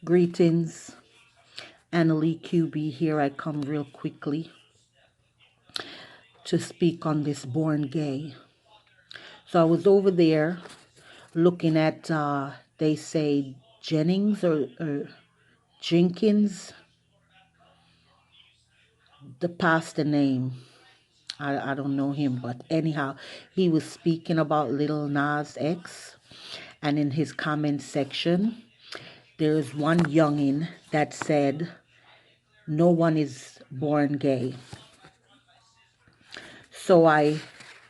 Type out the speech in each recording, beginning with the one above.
Greetings, Annalie QB here. I come real quickly to speak on this born gay. So I was over there looking at, they say Jennings or Jenkins, the pastor name. I don't know him, but anyhow, he was speaking about Little Nas X. And in his comment section, there's one youngin that said, no one is born gay. So I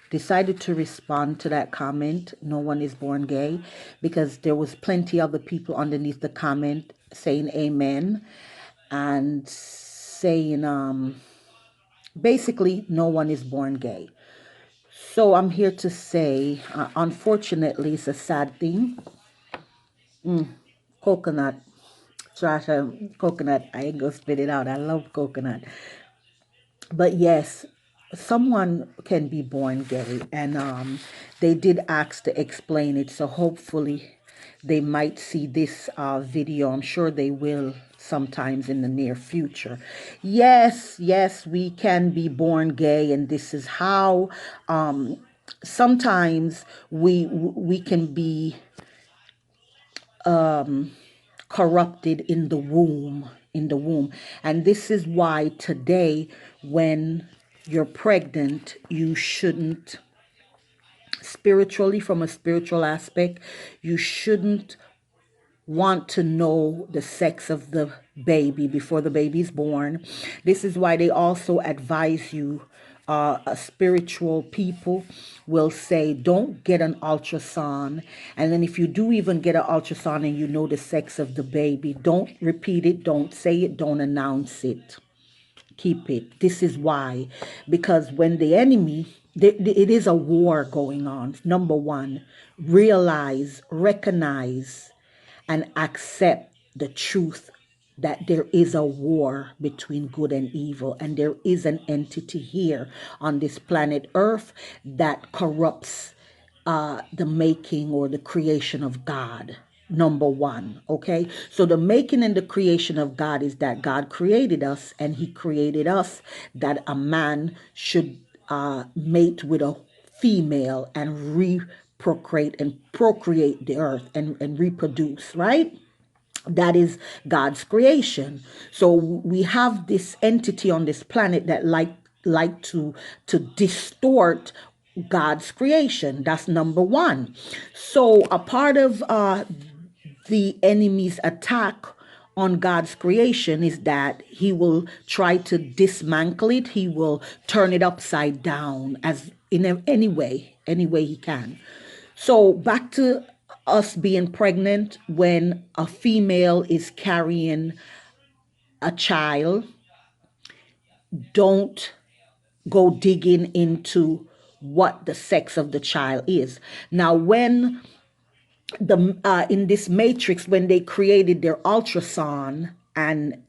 decided to respond to that comment, no one is born gay, because there was plenty other people underneath the comment saying amen and saying basically no one is born gay. So I'm here to say, unfortunately, it's a sad thing. Coconut, trash, coconut, I ain't gonna spit it out. I love coconut. But yes, someone can be born gay, and they did ask to explain it, so hopefully they might see this video. I'm sure they will sometimes in the near future. Yes, we can be born gay, and this is how. Sometimes we can be corrupted in the womb, and this is why today, when you're pregnant, you shouldn't, spiritually, from a spiritual aspect, you shouldn't want to know the sex of the baby before the baby's born. This is why they also advise you, spiritual people will say, don't get an ultrasound. And then if you do even get an ultrasound and you know the sex of the baby, don't repeat it, don't say it, don't announce it. Keep it. This is why. Because when the enemy, it is a war going on. Number one, realize, recognize, and accept the truth that there is a war between good and evil, and there is an entity here on this planet Earth that corrupts the making or the creation of God. Number one, okay? So the making and the creation of God is that God created us, and he created us that a man should mate with a female and procreate the earth and reproduce, right? That is God's creation. So we have this entity on this planet that like to distort God's creation. That's number one. So a part of the enemy's attack on God's creation is that he will try to dismantle it. He will turn it upside down as in any way he can. So back to us being pregnant, when a female is carrying a child, don't go digging into what the sex of the child is. Now, when the in this matrix, when they created their ultrasound and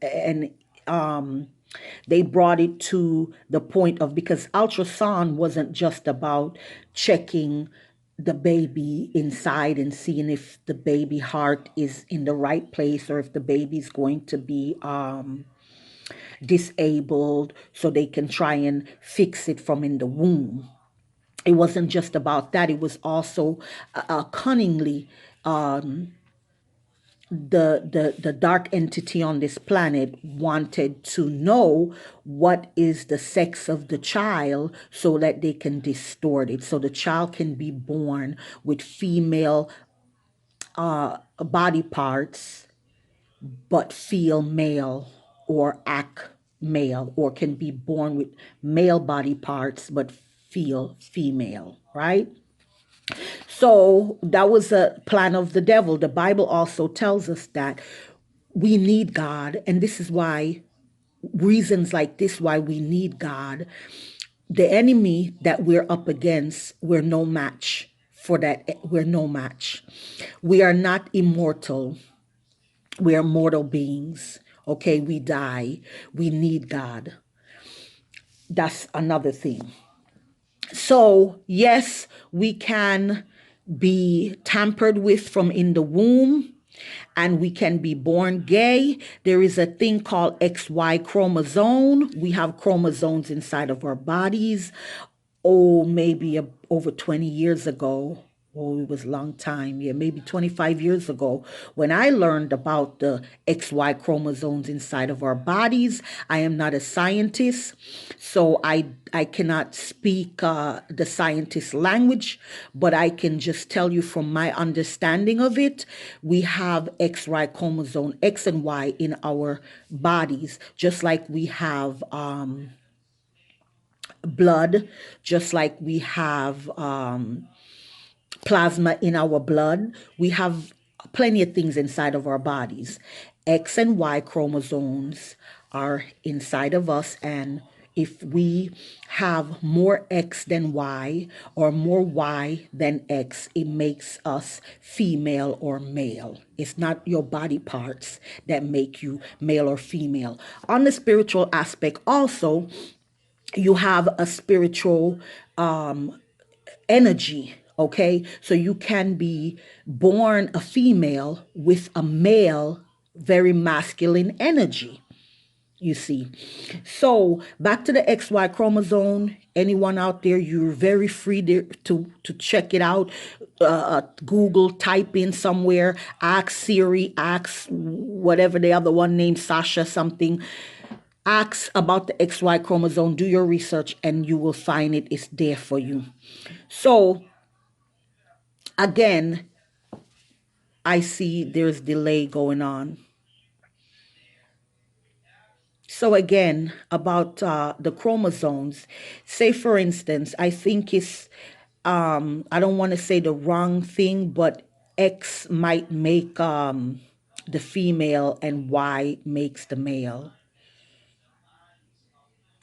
they brought it to the point of, because ultrasound wasn't just about checking the baby inside and seeing if the baby heart is in the right place, or if the baby's going to be disabled, so they can try and fix it from in the womb. It wasn't just about that. It was also cunningly, the dark entity on this planet wanted to know what is the sex of the child, so that they can distort it, so the child can be born with female body parts but feel male or act male, or can be born with male body parts but feel female, right? So that was a plan of the devil. The Bible also tells us that we need God, and this is why, reasons like this, why we need God. The enemy that we're up against, we're no match for that. We're no match. We are not immortal. We are mortal beings. Okay, we die. We need God. That's another thing. So, yes, we can be tampered with from in the womb. And we can be born gay. There is a thing called XY chromosome. We have chromosomes inside of our bodies. Oh, maybe over 20 years ago. Oh, it was a long time. Yeah, maybe 25 years ago when I learned about the XY chromosomes inside of our bodies. I am not a scientist, so I cannot speak the scientist language, but I can just tell you from my understanding of it, we have XY chromosome X and Y in our bodies, just like we have blood, just like we have plasma in our blood. We have plenty of things inside of our bodies. X and Y chromosomes are inside of us, and if we have more X than Y or more Y than X, it makes us female or male. It's not your body parts that make you male or female. On the spiritual aspect, also, you have a spiritual energy. Okay, so you can be born a female with a male, very masculine energy, you see. So back to the XY chromosome. Anyone out there, you're very free to check it out. Google, type in somewhere, ask Siri, ask whatever the other one named Sasha something. Ask about the XY chromosome, do your research, and you will find it is there for you. So again, I see there's delay going on. So again, about the chromosomes, say for instance, I think it's, I don't want to say the wrong thing, but X might make the female and Y makes the male.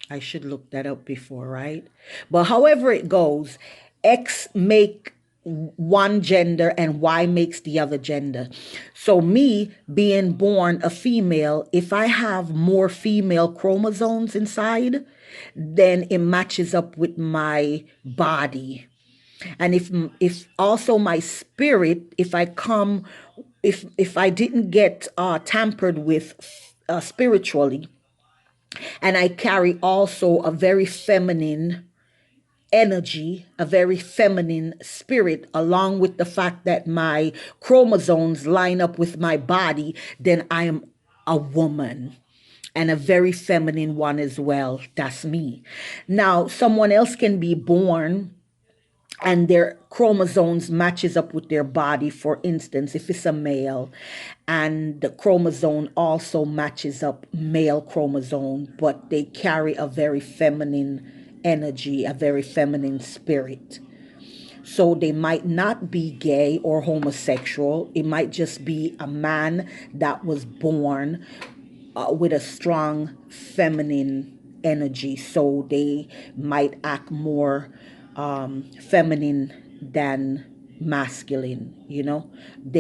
I should look that up before, right? But however it goes, X make one gender and Y makes the other gender. So me being born a female, if I have more female chromosomes inside, then it matches up with my body. And if also my spirit, if I come, if I didn't get tampered with spiritually, and I carry also a very feminine energy, a very feminine spirit, along with the fact that my chromosomes line up with my body, then I am a woman, and a very feminine one as well. That's me. Now, someone else can be born and their chromosomes matches up with their body. For instance, if it's a male and the chromosome also matches up male chromosome, but they carry a very feminine energy, a very feminine spirit. So they might not be gay or homosexual. It might just be a man that was born with a strong feminine energy. So they might act more feminine than masculine, you know. They